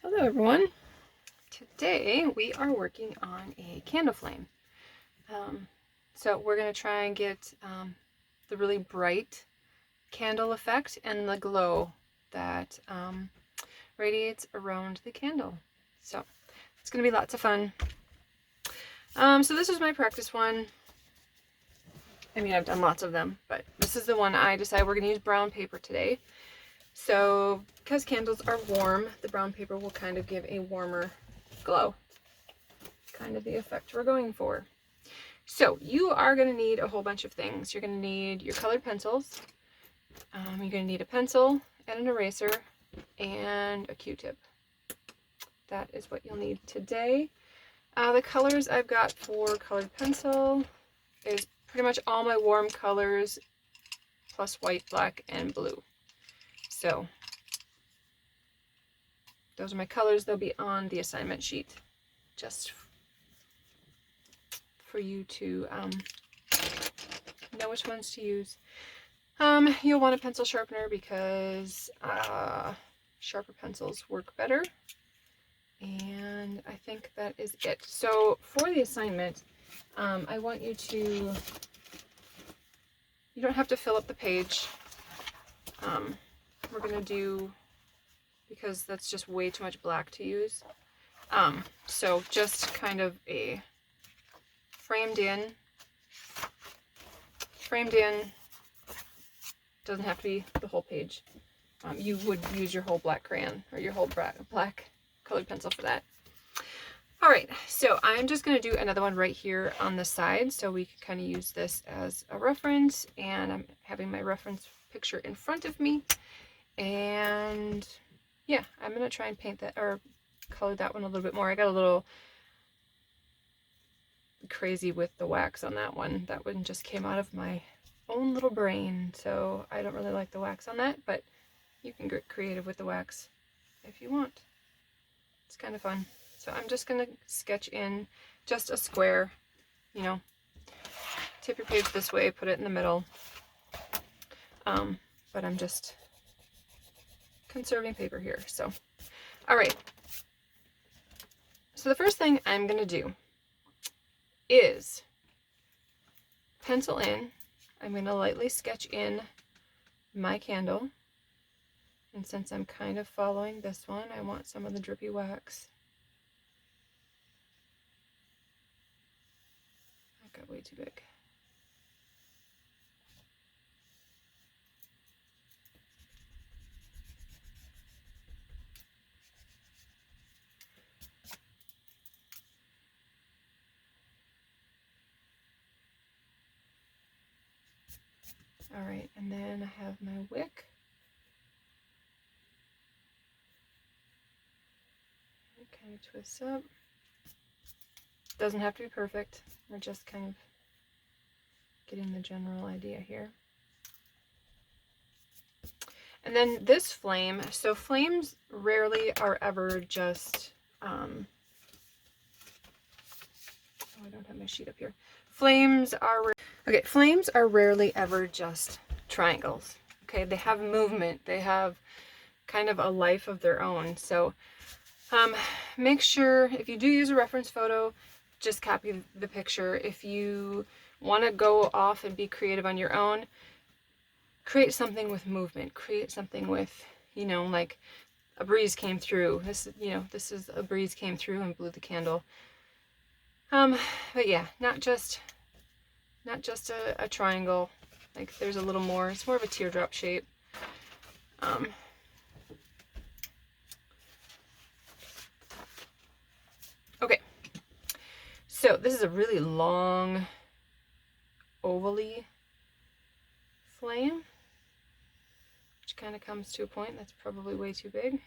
Hello everyone. Today we are working on a candle flame. So we're going to try and get the really bright candle effect and the glow that radiates around the candle. So it's going to be lots of fun. So this is my practice one. I mean, I've done lots of them, but this is the one I decided we're going to use brown paper today. So because candles are warm, the brown paper will kind of give a warmer glow. Kind of the effect we're going for. So you are going to need a whole bunch of things. You're going to need your colored pencils. You're going to need a pencil and an eraser and a Q-tip. That is what you'll need today. The colors I've got for colored pencil is pretty much all my warm colors plus white, black, and blue. So those are my colors. They'll be on the assignment sheet just for you to know which ones to use. You'll want a pencil sharpener because sharper pencils work better. And I think that is it. So for the assignment, I want you to, you don't have to fill up the page. We're going to do, because that's just way too much black to use. So just kind of a framed in, doesn't have to be the whole page. You would use your whole black crayon or your whole black colored pencil for that. All right, so I'm just going to do another one right here on the side so we can kind of use this as a reference, and I'm having my reference picture in front of me. And yeah, I'm going to try and paint that or color that one a little bit more. I got a little crazy with the wax on that one. That one just came out of my own little brain, so I don't really like the wax on that, but you can get creative with the wax if you want. It's kind of fun. So I'm just going to sketch in just a square, you know, tip your page this way, put it in the middle, but I'm just conserving paper here. So all right, so the first thing I'm going to do is pencil in. I'm going to lightly sketch in my candle, and since I'm kind of following this one, I want some of the drippy wax. That got way too big. All right, and then I have my wick. It kind of twists up. Doesn't have to be perfect. We're just kind of getting the general idea here. And then this flame, so flames rarely are ever just, oh, I don't have my sheet up here. Flames are rarely ever just triangles. Okay, they have movement. They have kind of a life of their own. So make sure if you do use a reference photo, just copy the picture. If you want to go off and be creative on your own, create something with movement. Create something with, you know, like a breeze came through. This, you know, this is a breeze came through and blew the candle. But yeah, not just a triangle. Like there's a little more. It's more of a teardrop shape. Okay. So this is a really long ovally flame, which kind of comes to a point that's probably way too big.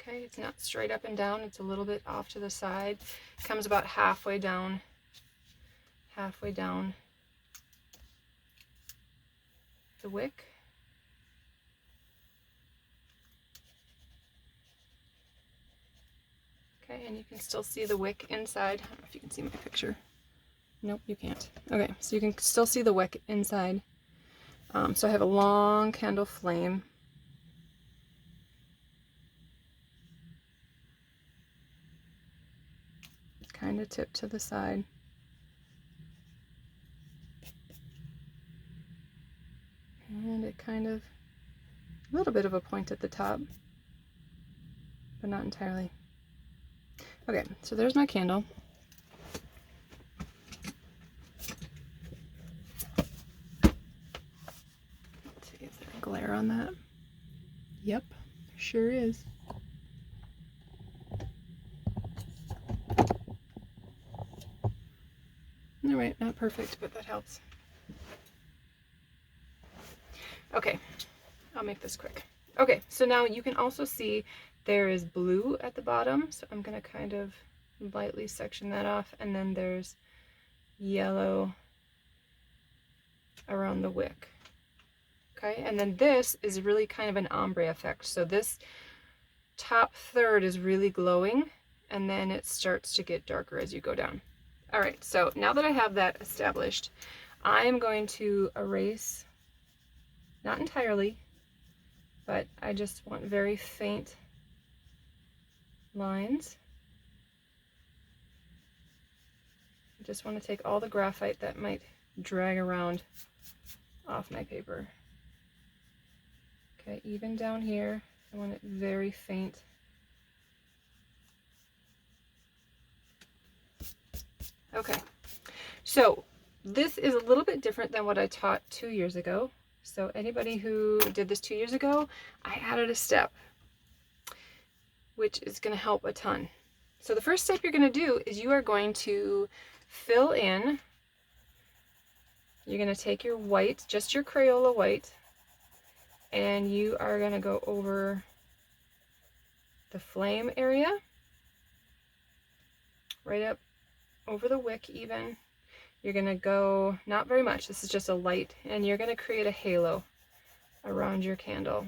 Okay, it's not straight up and down, it's a little bit off to the side. It comes about halfway down the wick. Okay, and you can still see the wick inside. I don't know if you can see my picture. Nope, you can't. Okay, so you can still see the wick inside. So I have a long candle flame. Kind of tipped to the side. And it kind of, a little bit of a point at the top, but not entirely. Okay, so there's my candle. Let's see, is there a glare on that? Yep, sure is. All right, not perfect, but that helps. Okay, I'll make this quick. Okay, so now you can also see there is blue at the bottom, so I'm gonna kind of lightly section that off, and then there's yellow around the wick. Okay, and then this is really kind of an ombre effect. So this top third is really glowing, and then it starts to get darker as you go down. All right, so now that I have that established, I'm going to erase, not entirely, but I just want very faint lines. I just want to take all the graphite that might drag around off my paper. Okay, even down here, I want it very faint. Okay, so this is a little bit different than what I taught 2 years ago. So anybody who did this 2 years ago, I added a step, which is going to help a ton. So the first step you're going to do is you are going to fill in, you're going to take your white, just your Crayola white, and you are going to go over the flame area, right up over the wick even. You're going to go, not very much, this is just a light, and you're going to create a halo around your candle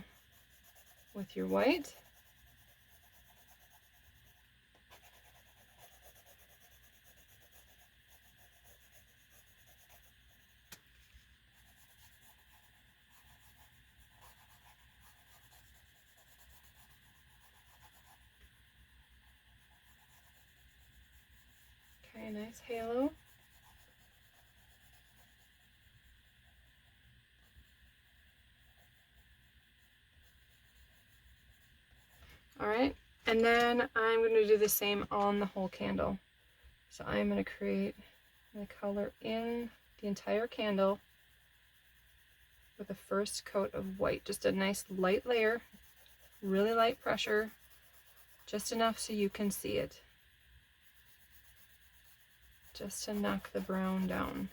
with your white. Okay, nice halo. All right, and then I'm going to do the same on the whole candle. So I'm going to create the color in the entire candle with the first coat of white. Just a nice light layer, really light pressure, just enough so you can see it. Just to knock the brown down.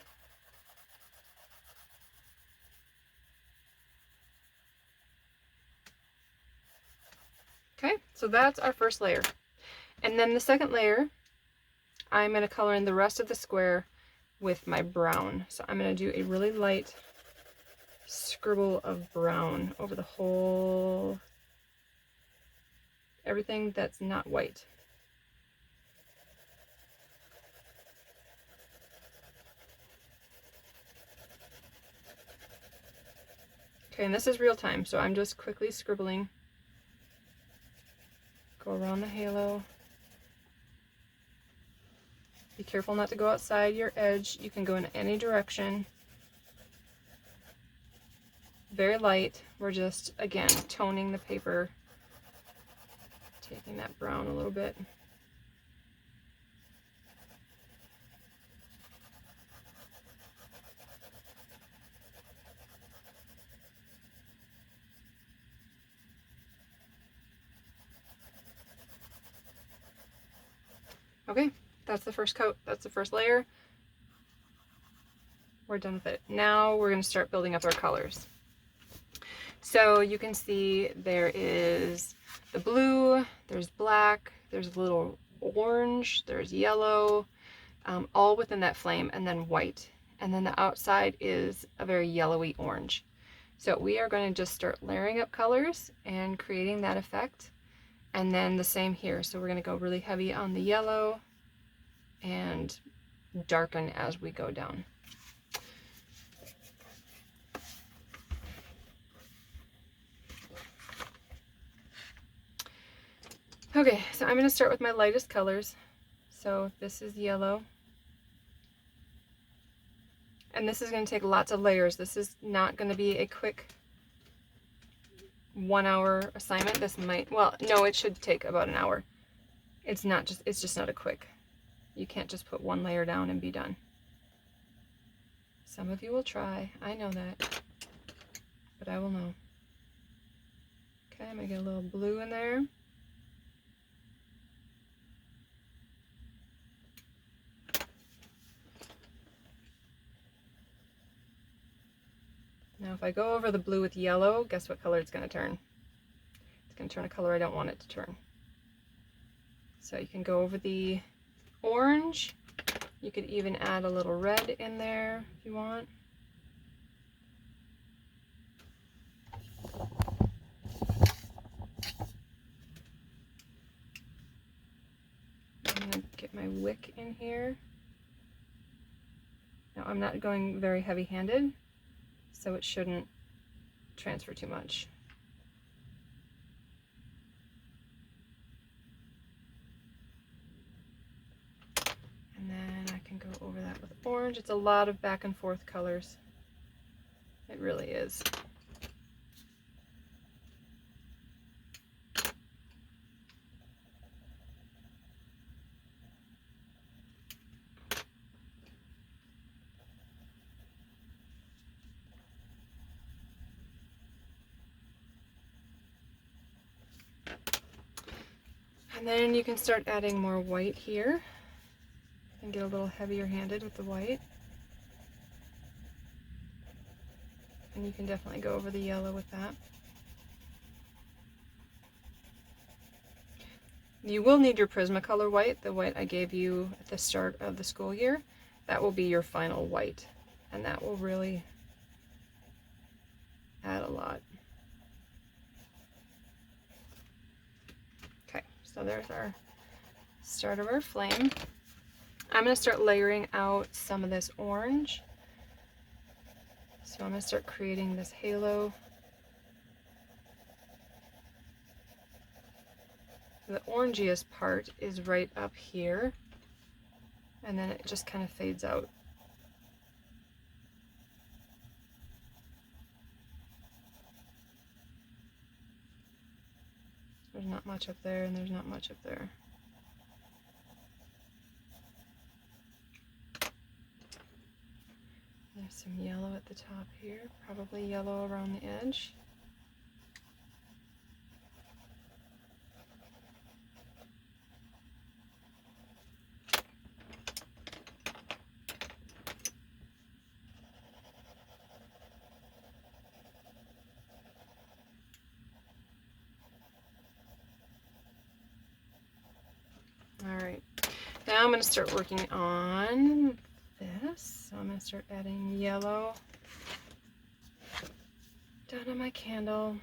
Okay, so that's our first layer. And then the second layer, I'm going to color in the rest of the square with my brown. So I'm going to do a really light scribble of brown over the whole, everything that's not white. Okay, and this is real time, so I'm just quickly scribbling. Go around the halo. Be careful not to go outside your edge. You can go in any direction. Very light. We're just, again, toning the paper. Taking that brown a little bit. Okay, that's the first coat. That's the first layer. We're done with it. Now we're going to start building up our colors. So you can see there is the blue, there's black, there's a little orange, there's yellow, all within that flame, and then white. And then the outside is a very yellowy orange. So we are going to just start layering up colors and creating that effect. And then the same here. So we're going to go really heavy on the yellow and darken as we go down. Okay, so I'm going to start with my lightest colors. So this is yellow. And this is going to take lots of layers. This is not going to be a quick 1 hour assignment. This might, well, no, it should take about an hour. It's just not a quick. You can't just put one layer down and be done. Some of you will try, I know that, but I will know. Okay, I'm gonna get a little blue in there. Now if I go over the blue with yellow, guess what color it's gonna turn? It's gonna turn a color I don't want it to turn. So you can go over the orange. You could even add a little red in there if you want. I'm gonna get my wick in here. Now I'm not going very heavy-handed, so it shouldn't transfer too much. And then I can go over that with orange. It's a lot of back and forth colors. It really is. And then you can start adding more white here and get a little heavier handed with the white. And you can definitely go over the yellow with that. You will need your Prismacolor white, the white I gave you at the start of the school year. That will be your final white, and that will really add a lot. Okay, so there's our start of our flame. I'm going to start layering out some of this orange. So I'm going to start creating this halo. The orangiest part is right up here, and then it just kind of fades out. There's not much up there, and there's not much up there. There's some yellow at the top here, probably yellow around the edge. Alright, now I'm going to start working on this. So I'm going to start adding yellow down on my candle.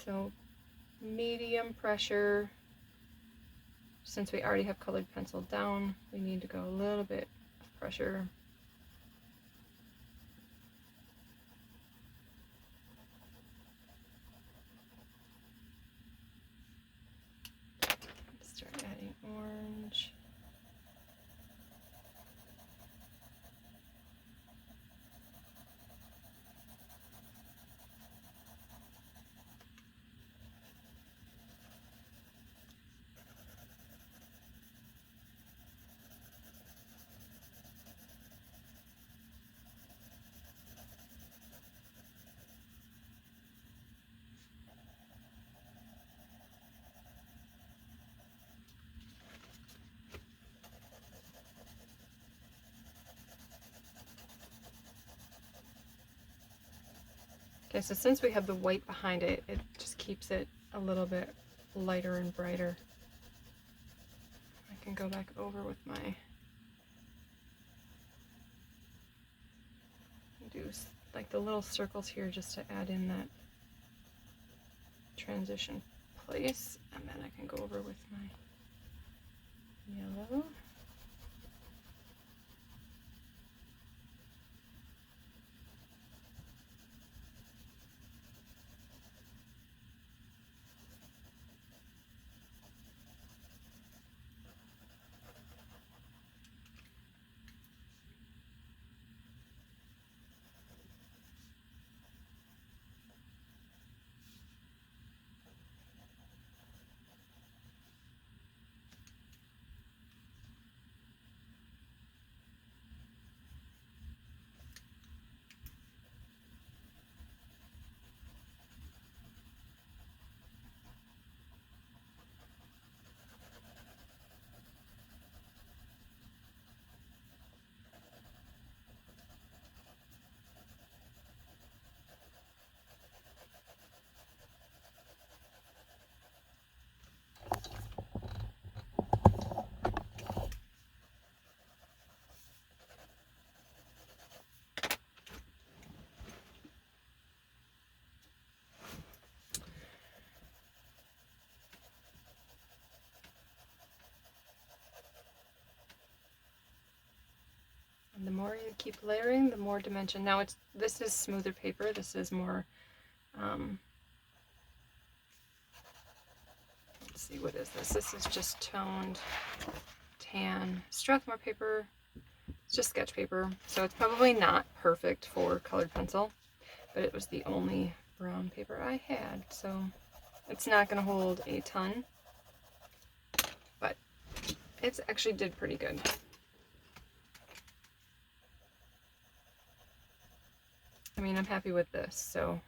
So medium pressure. Since we already have colored pencil down, we need to go a little bit of pressure. Start adding orange. Okay, so since we have the white behind it, it just keeps it a little bit lighter and brighter. I can go back over with my, do like the little circles here just to add in that transition place, and then I can go over with my yellow. And the more you keep layering, the more dimension. Now this is smoother paper. This is more, let's see, what is this? This is just toned tan Strathmore paper. It's just sketch paper. So it's probably not perfect for colored pencil, but it was the only brown paper I had. So it's not going to hold a ton, but it's actually did pretty good. I mean, I'm happy with this, so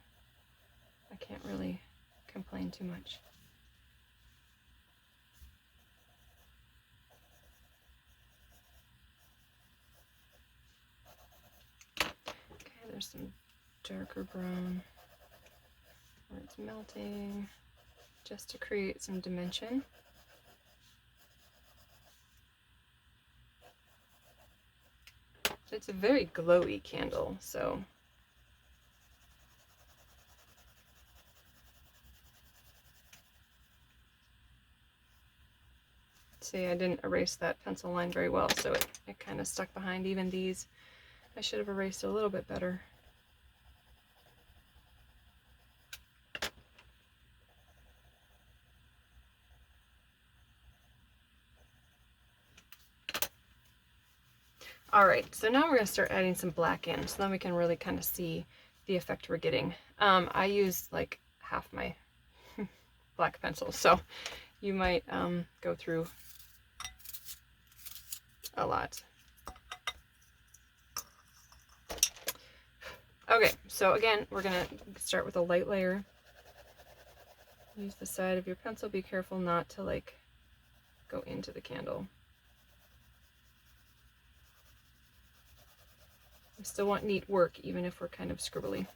I can't really complain too much. Okay, there's some darker brown where it's melting, just to create some dimension. It's a very glowy candle, so see, I didn't erase that pencil line very well, so it kind of stuck behind even these. I should have erased a little bit better. Alright, so now we're going to start adding some black in, so then we can really kind of see the effect we're getting. I use like half my black pencil, so you might go through a lot. Okay, so again, we're going to start with a light layer. Use the side of your pencil. Be careful not to like go into the candle. We still want neat work, even if we're kind of scribbly.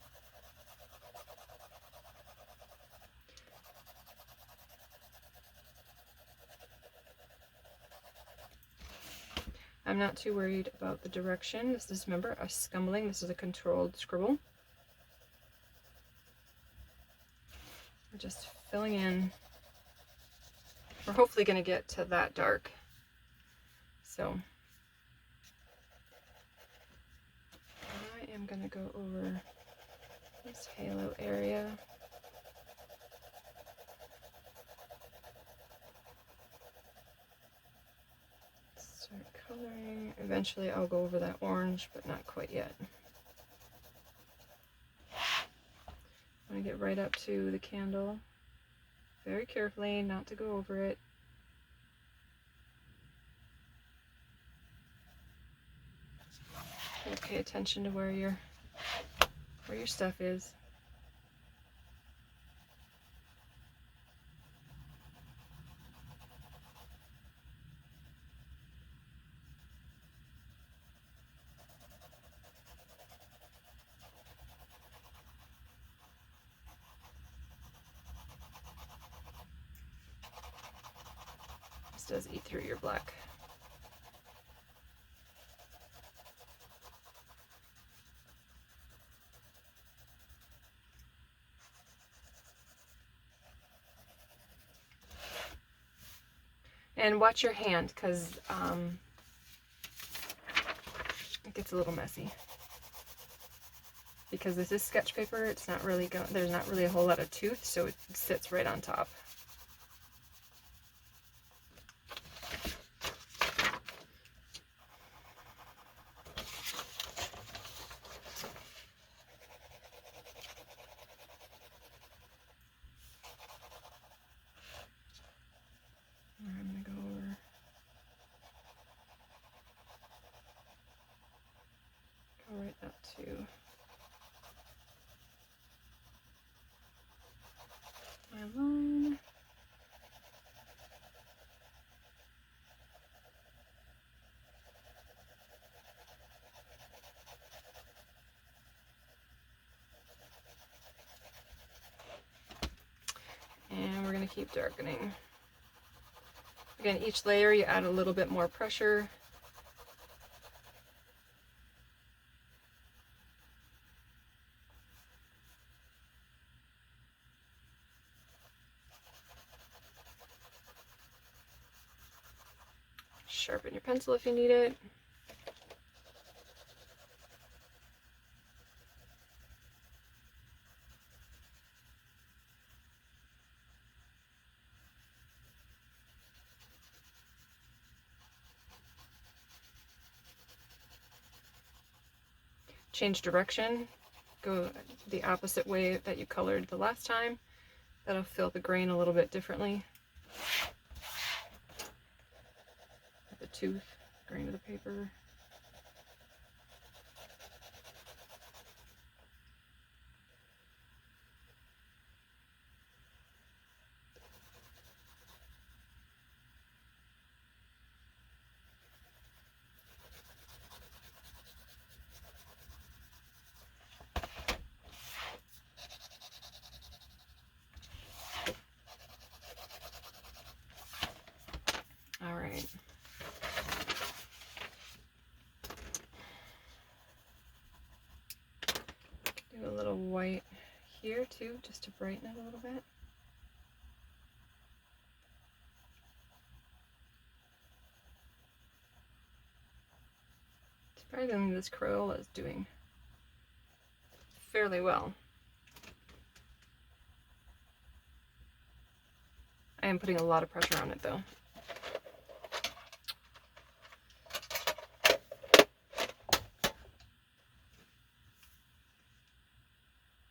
I'm not too worried about the direction. This is, remember, a scumbling. This is a controlled scribble. We're just filling in. We're hopefully going to get to that dark. So I am going to go over this halo area. Start coloring. Eventually I'll go over that orange, but not quite yet. I'm going to get right up to the candle. Very carefully, not to go over it. Pay attention to where your stuff is. This does eat through your black. And watch your hand, because it gets a little messy. Because this is sketch paper, it's not really there's not really a whole lot of tooth, so it sits right on top. I'm going to go over. Go right up to my line. And we're going to keep darkening. Again, each layer you add a little bit more pressure. Sharpen your pencil if you need it. change direction, go the opposite way that you colored the last time. That'll fill the grain a little bit differently. The tooth, grain of the paper. All right. Do a little white here too, just to brighten it a little bit. Surprisingly, this Crayola is doing fairly well. I am putting a lot of pressure on it though.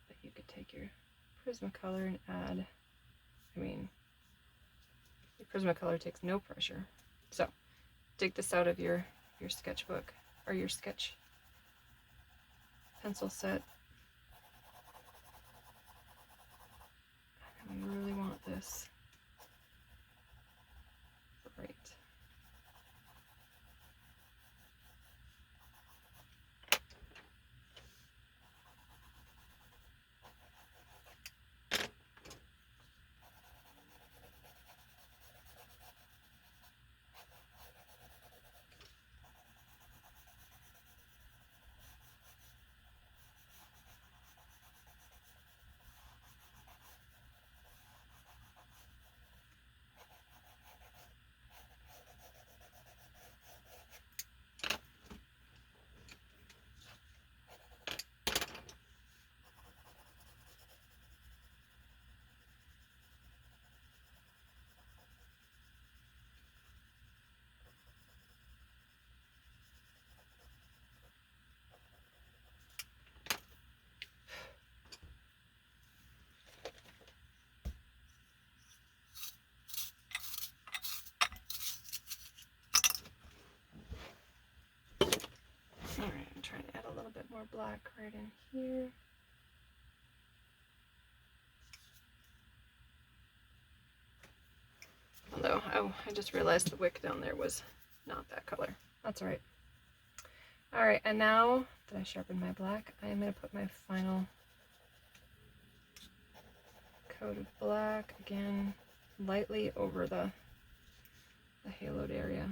But you could take your Prismacolor and add, your Prismacolor takes no pressure. So dig this out of your sketchbook or your sketch pencil set. And we really want this bright. Alright, I'm trying to add a little bit more black right in here. Although, I just realized the wick down there was not that color. That's alright. Alright, and now that I sharpened my black, I am going to put my final coat of black, again, lightly over the haloed area.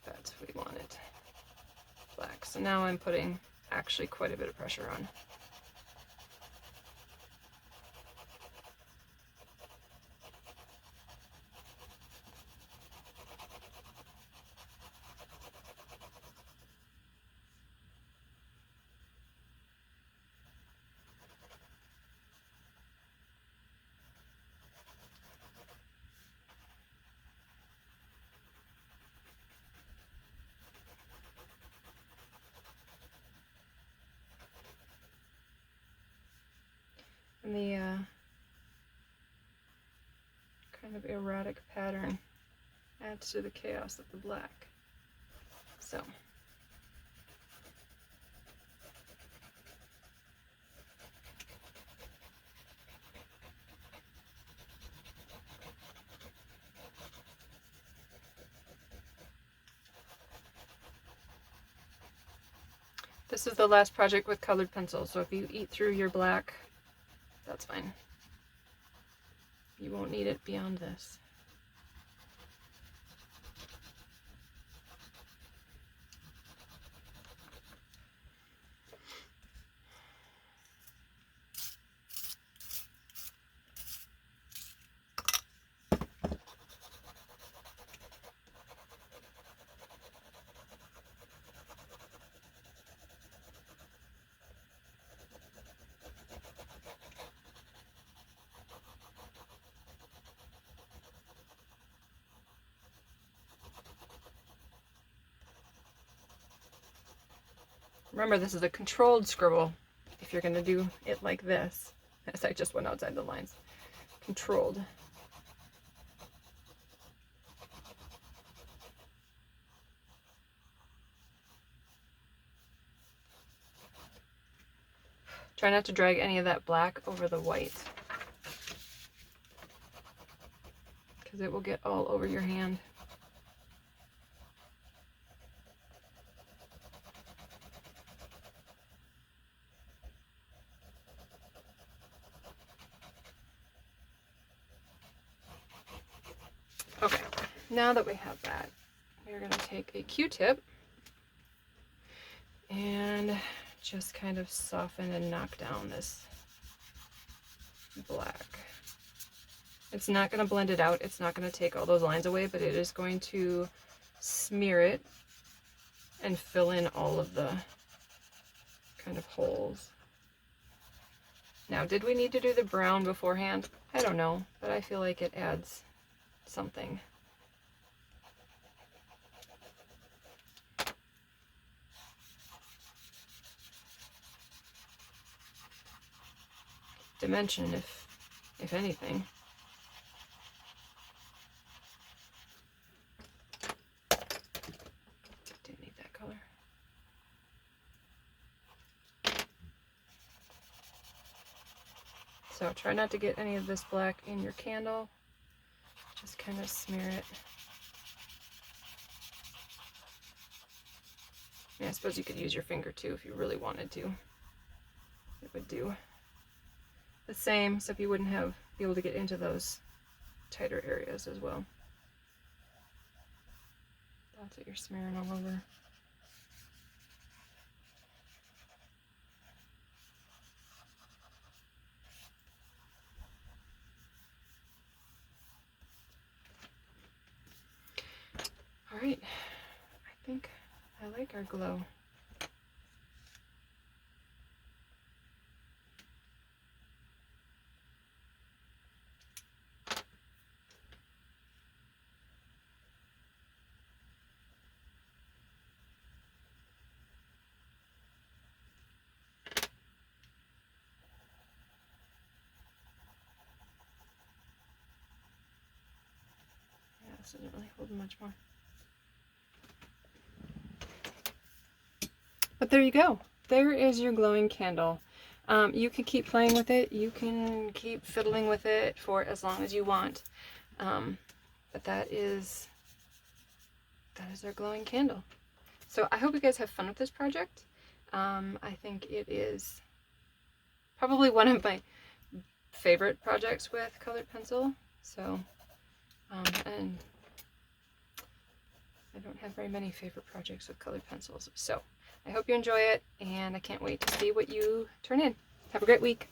That's what we wanted. Black. So now I'm putting actually quite a bit of pressure on. And the kind of erratic pattern adds to the chaos of the black. So this is the last project with colored pencils, so if you eat through your black, that's fine. You won't need it beyond this. Remember, this is a controlled scribble if you're going to do it like this. As I just went outside the lines. Controlled. Try not to drag any of that black over the white, because it will get all over your hand. Okay, now that we have that, we're going to take a Q-tip and just kind of soften and knock down this black. It's not going to blend it out. It's not going to take all those lines away, but it is going to smear it and fill in all of the kind of holes. Now, did we need to do the brown beforehand? I don't know, but I feel like it adds something. Dimension, if anything. Didn't need that color. So try not to get any of this black in your candle. Just kind of smear it. Yeah, I suppose you could use your finger too if you really wanted to. It would do the same, so you wouldn't be able to get into those tighter areas as well. That's what you're smearing all over. All right, I think I like our glow. Yeah, this isn't really holding much more. But there you go. There is your glowing candle. You can keep playing with it. You can keep fiddling with it for as long as you want. But that is our glowing candle. So I hope you guys have fun with this project. I think it is probably one of my favorite projects with colored pencil. So, and I don't have very many favorite projects with colored pencils. So I hope you enjoy it, and I can't wait to see what you turn in. Have a great week.